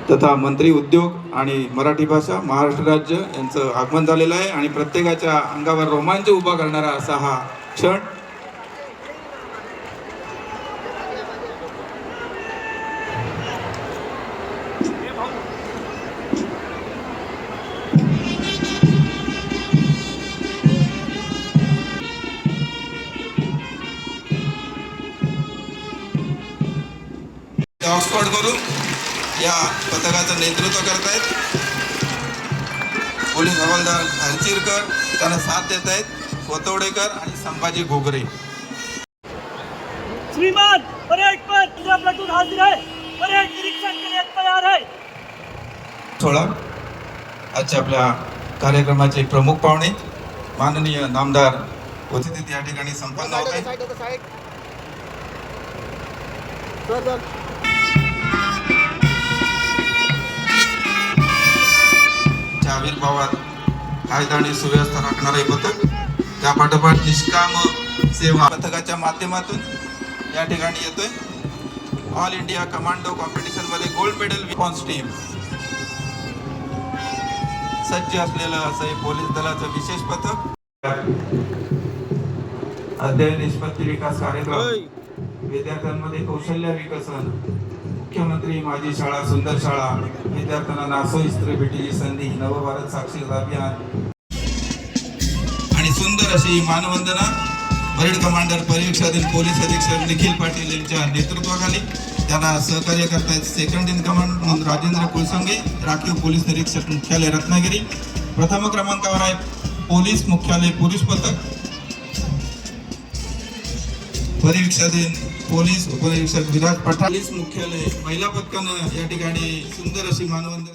तथा मंत्री उद्योग आणि मराठी भाषा महाराष्ट्र राज्य यांचं आगमन झालेलं आहे आणि प्रत्येकाच्या अंगावर रोमांच उभा करणारा असा हा क्षण. ऑक्सफोर्ड करून या पथकाचं नेतृत्व करतायत पोलीस हवालदार हरचिरकर, त्यांना साथ देत आहेत कोतवडेकर आणि संभाजी घोगरे. श्रीमान परेड पर पंजाब प्लाटून हाजिर है, परेड निरीक्षण के लिए तैयार है. 16 आजच्या आपल्या कार्यक्रमाचे प्रमुख पाहुणे माननीय नामदार उपस्थित या ठिकाणी संपन्न होत आहेत. आविर्भावात कायदा आणि सुव्यवस्था राखणारे पथक, त्या पाठोपाठ निष्काम सेवा पथकाच्या माध्यमातून या ठिकाणी येतोय. ऑल इंडिया कमांडो कॉम्पिटिशन मध्ये गोल्ड मेडल रिस्पॉन्स टीम सज्ज असलेलं असं हे पोलीस दलाचं विशेष पथक. अध्ययन निष्पत्ती विकास कार्यक्रम, विद्यार्थ्यांमध्ये कौशल्य विकसन, मुख्यमंत्री माझी शाळा सुंदर शाळा, विद्यार्थ्यांना नासो इस्त्री भेटीची संधी, नवभारत साक्षरता अभियान आणि सुंदर अशी मानवंदना परेड कमांडर परीक्षाधीन पोलीस अधीक्षक निखिल पाटील यांच्या नेतृत्वाखाली. त्यांना सहकार्य करतायत सेकंड इन कमांड राजेंद्र कुलसंगे, राखीव पोलीस निरीक्षक मुख्यालय रत्नागिरी. प्रथम क्रमांकावर आहे पोलीस मुख्यालय पुरुष पथक, परीक्षाधीन पोलीस उपनिरीक्षक विराज पठाण. पोलीस मुख्यालय महिला पथकानं या ठिकाणी सुंदर अशी मानवंदना